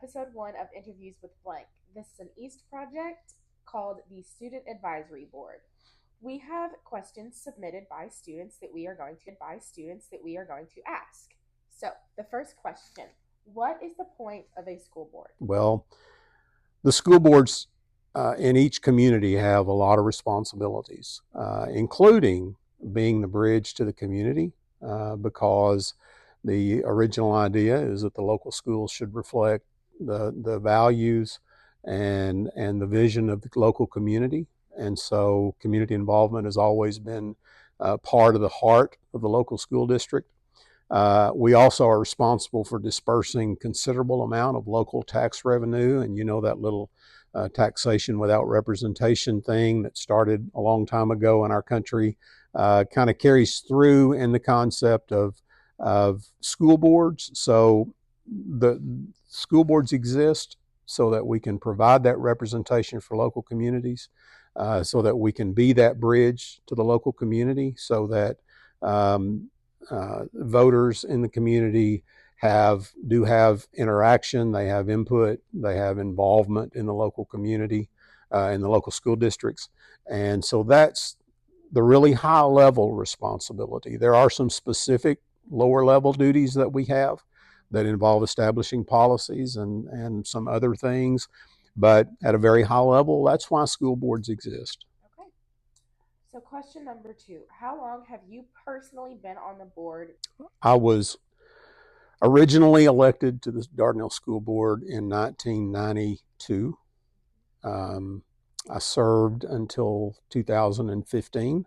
episode 1 of Interviews with Blank. This is an East project called the Student Advisory Board. We have questions submitted by students that we are going to ask. So, the first question, what is the point of a school board? Well, the school boards in each community have a lot of responsibilities, including being the bridge to the community, because the original idea is that the local schools should reflect the values and the vision of the local community. And so community involvement has always been part of the heart of the local school district. We also are responsible for dispersing considerable amount of local tax revenue, and you know that little taxation without representation thing that started a long time ago in our country kind of carries through in the concept of school boards. So the school boards exist so that we can provide that representation for local communities, so that we can be that bridge to the local community, so that voters in the community do have interaction, they have input, they have involvement in the local community, in the local school districts. And so that's the really high level responsibility. There are some specific lower level duties that we have that involve establishing policies and some other things. But at a very high level, that's why school boards exist. Okay. So, question number 2, how long have you personally been on the board? I was originally elected to the Dardanelle School Board in 1992. I served until 2015.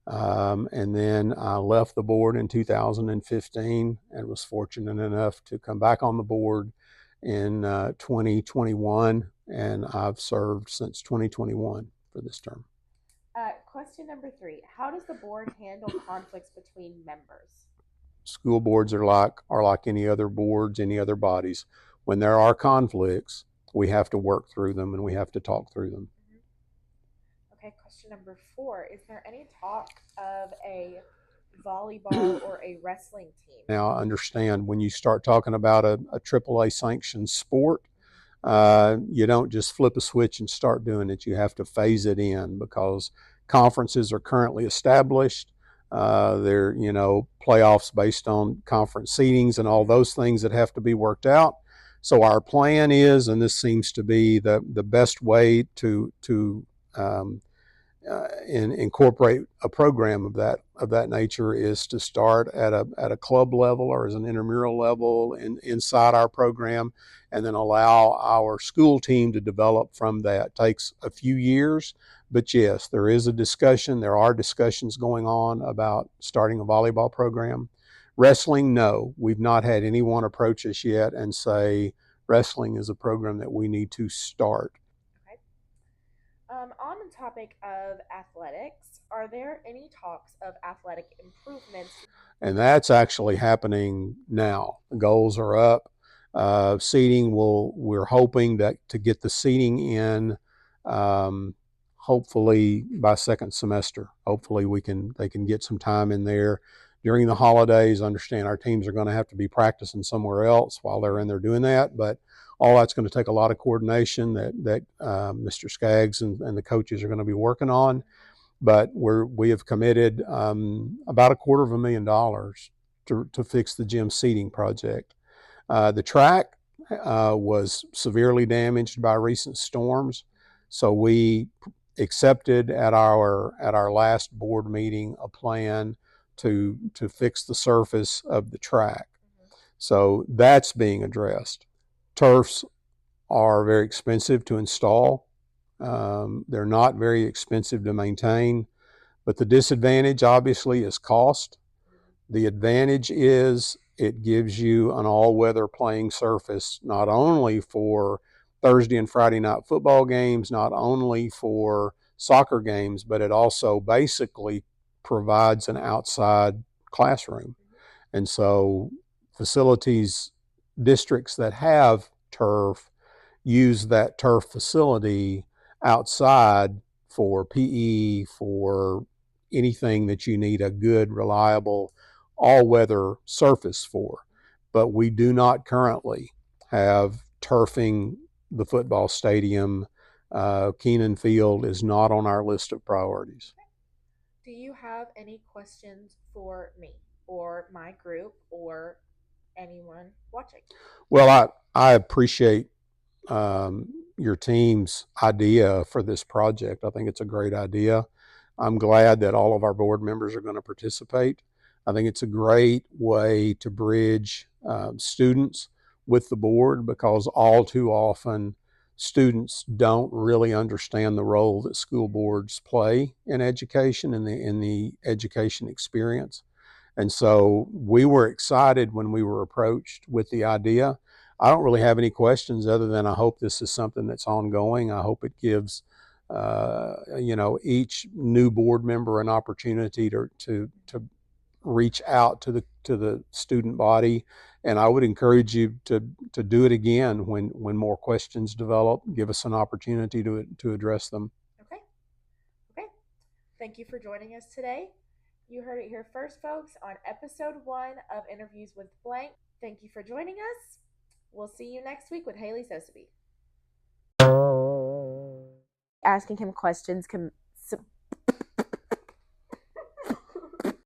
And then I left the board in 2015 and was fortunate enough to come back on the board in 2021. And I've served since 2021 for this term. Question number 3, how does the board handle conflicts between members? School boards are like any other boards, any other bodies. When there are conflicts, we have to work through them and we have to talk through them. Okay, question number 4, is there any talk of a volleyball or a wrestling team? Now, I understand when you start talking about a AAA sanctioned sport, you don't just flip a switch and start doing it. You have to phase it in because conferences are currently established. They're, playoffs based on conference seedings and all those things that have to be worked out. So our plan is, and this seems to be the best way to incorporate a program of that nature, is to start at a club level or as an intramural level inside our program, and then allow our school team to develop from that. It takes a few years, but yes, there is a discussion. There are discussions going on about starting a volleyball program. Wrestling, no, we've not had anyone approach us yet and say wrestling is a program that we need to start. Okay. On the topic of athletics, are there any talks of athletic improvements? And that's actually happening now. The goals are up. Seating we're hoping that to get the seating in, hopefully by second semester. Hopefully they can get some time in there during the holidays. Understand our teams are going to have to be practicing somewhere else while they're in there doing that, but all that's going to take a lot of coordination that Mr. Skaggs and the coaches are going to be working on. But we have committed about $250,000 to fix the gym seating project. The track was severely damaged by recent storms, so we accepted at our last board meeting a plan to fix the surface of the track. So that's being addressed. Turfs are very expensive to install. They're not very expensive to maintain, but the disadvantage obviously is cost. The advantage is it gives you an all-weather playing surface, not only for Thursday and Friday night football games, not only for soccer games, but it also basically provides an outside classroom. And so districts that have turf use that turf facility outside for PE, for anything that you need a good, reliable, all-weather surface for. But we do not currently have turfing the football stadium, Keenan Field, is not on our list of priorities. Do you have any questions for me or my group or anyone watching? Well, I appreciate your team's idea for this project. I think it's a great idea. I'm glad that all of our board members are going to participate. I think it's a great way to bridge students with the board, because all too often students don't really understand the role that school boards play in education and in the education experience. And so we were excited when we were approached with the idea. I don't really have any questions other than I hope this is something that's ongoing. I hope it gives each new board member an opportunity to reach out to the student body. And I would encourage you to do it again when more questions develop. Give us an opportunity to address them. Okay. Okay. Thank you for joining us today. You heard it here first, folks, on episode 1 of Interviews with Blank. Thank you for joining us. We'll see you next week with Haley Sosaby. Asking him questions